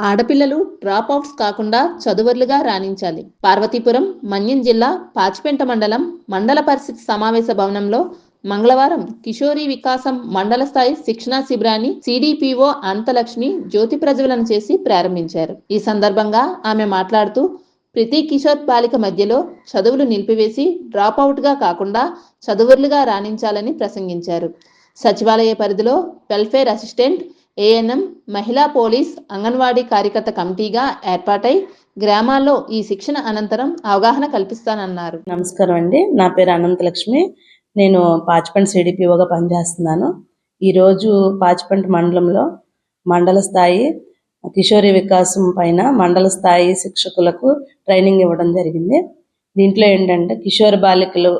ఆడపిల్లలు drop outs కాకుండా చదువర్లుగా రాణించాలి. పార్వతీపురం, మన్యం జిల్లా పాచిపెంట మండలం మండల పరిషత్ సమావేశ భవనంలో మంగళవారం కిషోరీ వికాసం మండల స్థాయి శిక్షణా శిబిరాన్ని సిడిపిఓ అనంతలక్ష్మి జ్యోతి ప్రజ్వలన చేసి ప్రారంభించారు. ఈ సందర్భంగా ఆమె మాట్లాడుతూ ప్రతి కిషోర్ బాలిక మధ్యలో చదువులు నిలిపివేసి డ్రాప్ అవుట్గా కాకుండా చదువర్లుగా రాణించాలని ప్రసంగించారు. సచివాలయ పరిధిలో వెల్ఫేర్ అసిస్టెంట్, ఏఎన్ఎం, మహిళా పోలీస్, అంగన్వాడీ కార్యకర్త కమిటీగా ఏర్పాటై గ్రామాల్లో ఈ శిక్షణ అనంతరం అవగాహన కల్పిస్తానన్నారు. నమస్కారం అండి, నా పేరు అనంతలక్ష్మి. నేను పాచిపెంట సిడిపిఓగా పనిచేస్తున్నాను. ఈరోజు పాచిపెంట మండలంలో మండల స్థాయి కిషోరీ వికాసం పైన మండల స్థాయి శిక్షకులకు ట్రైనింగ్ ఇవ్వడం జరిగింది. దీంట్లో ఏంటంటే కిషోర బాలికలు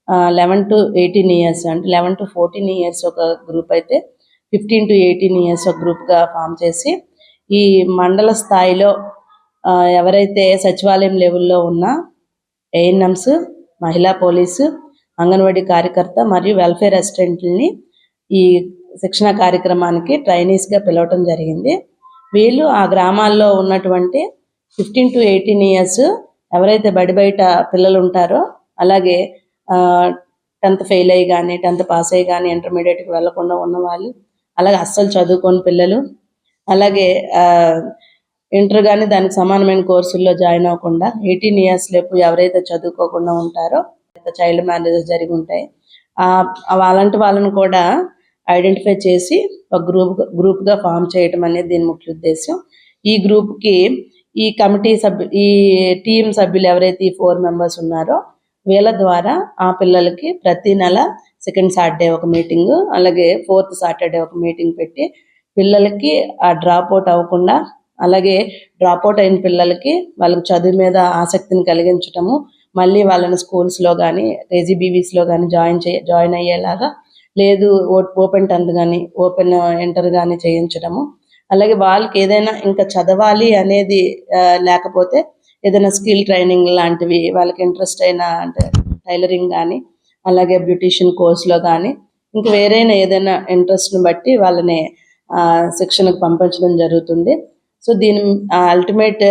11 to 18 ఇయర్స్, అంటే 11 to 14 ఇయర్స్ ఒక గ్రూప్ అయితే 15 to 18 ఇయర్స్ ఒక గ్రూప్గా ఫామ్ చేసి ఈ మండల స్థాయిలో ఎవరైతే సచివాలయం లెవెల్లో ఉన్న ఏఎన్ఎంస్, మహిళా పోలీసు, అంగన్వాడీ కార్యకర్త మరియు వెల్ఫేర్ అసిస్టెంట్లని ఈ శిక్షణ కార్యక్రమానికి ట్రైనీస్గా పిలవటం జరిగింది. వీళ్ళు ఆ గ్రామాల్లో ఉన్నటువంటి 15 to 18 ఇయర్స్ ఎవరైతే బయట పిల్లలు ఉంటారో, అలాగే 10th ఫెయిల్ అయ్యి కానీ 10th పాస్ అయ్యి కానీ ఇంటర్మీడియట్కి వెళ్లకుండా ఉన్నవాళ్ళు, అలాగే అస్సలు చదువుకోని పిల్లలు, అలాగే ఇంటర్ కానీ దానికి సమానమైన కోర్సుల్లో జాయిన్ అవ్వకుండా 18 ఇయర్స్ లోపు ఎవరైతే చదువుకోకుండా ఉంటారో, చైల్డ్ మ్యారేజెస్ జరిగి ఉంటాయి, అలాంటి వాళ్ళని కూడా ఐడెంటిఫై చేసి ఒక గ్రూప్గా ఫామ్ చేయటం అనేది దీని ముఖ్య ఉద్దేశం. ఈ గ్రూప్కి ఈ కమిటీ ఈ టీం సభ్యులు ఎవరైతే ఈ 4 మెంబర్స్ ఉన్నారో వీళ్ళ ద్వారా ఆ పిల్లలకి ప్రతి నెల 2nd సాటర్డే ఒక మీటింగ్, అలాగే 4th సాటర్డే ఒక మీటింగ్ పెట్టి పిల్లలకి ఆ డ్రాప్ అవుట్ అవ్వకుండా, అలాగే డ్రాప్ అవుట్ అయిన పిల్లలకి వాళ్ళకి చదువు మీద ఆసక్తిని కలిగించటము, మళ్ళీ వాళ్ళని స్కూల్స్లో కానీ కేజీబీవీస్లో కానీ జాయిన్ అయ్యేలాగా, లేదు ఓపెన్ 10th కానీ ఓపెన్ ఇంటర్ కానీ చేయించడము, అలాగే వాళ్ళకి ఏదైనా ఇంకా చదవాలి అనేది లేకపోతే ఏదైనా స్కిల్ ట్రైనింగ్ లాంటివి వాళ్ళకి ఇంట్రెస్ట్ అయిన, అంటే టైలరింగ్ కానీ అలాగే బ్యూటీషియన్ కోర్సులో కానీ ఇంకా వేరైనా ఏదైనా ఇంట్రెస్ట్ని బట్టి వాళ్ళని శిక్షణకు పంపించడం జరుగుతుంది. సో దీని అల్టిమేట్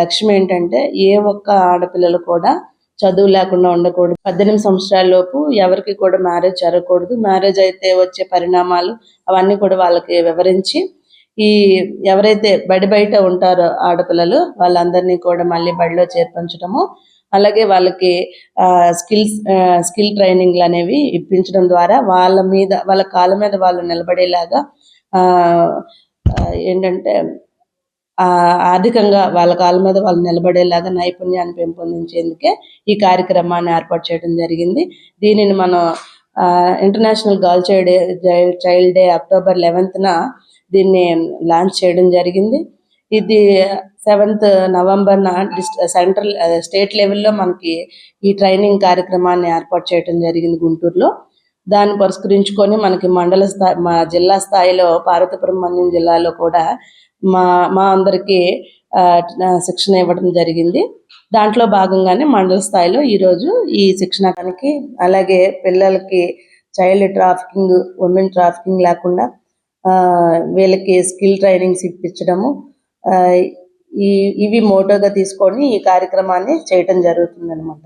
లక్ష్యం ఏంటంటే ఏ ఒక్క ఆడపిల్లలు కూడా చదువు లేకుండా ఉండకూడదు. 18 సంవత్సరాల లోపు ఎవరికి కూడా మ్యారేజ్ జరగకూడదు. మ్యారేజ్ అయితే వచ్చే పరిణామాలు అవన్నీ కూడా వాళ్ళకి వివరించి ఈ ఎవరైతే బయట ఉంటారో ఆడపిల్లలు వాళ్ళందరినీ కూడా మళ్ళీ బడిలో చేర్పించడము, అలాగే వాళ్ళకి స్కిల్ ట్రైనింగ్లు అనేవి ఇప్పించడం ద్వారా వాళ్ళ కాళ్ళ మీద వాళ్ళు నిలబడేలాగా, ఏంటంటే ఆర్థికంగా వాళ్ళ కాళ్ళ మీద వాళ్ళు నిలబడేలాగా నైపుణ్యాన్ని పెంపొందించేందుకే ఈ కార్యక్రమాన్ని ఏర్పాటు చేయడం జరిగింది. దీనిని మనం international girl child day October 11న దీన్ని లాంచ్ చేయడం జరిగింది. ఇది 7th నవంబర్న స్టేట్ లెవెల్లో మనకి ఈ ట్రైనింగ్ కార్యక్రమాన్ని ఏర్పాటు చేయడం జరిగింది గుంటూరులో. దాన్ని పురస్కరించుకొని మనకి మా జిల్లా స్థాయిలో పార్వతీపురం, మన్యం జిల్లాలో కూడా మా అందరికీ శిక్షణ ఇవ్వడం జరిగింది. దాంట్లో భాగంగానే మండల స్థాయిలో ఈరోజు ఈ శిక్షణకి, అలాగే పిల్లలకి చైల్డ్ ట్రాఫికింగ్, ఉమెన్ ట్రాఫికింగ్ లేకుండా వీళ్ళకి స్కిల్ ట్రైనింగ్స్ ఇప్పించడము, ఇవి మోటోగా తీసుకొని ఈ కార్యక్రమాన్ని చేయటం జరుగుతుంది అన్నమాట.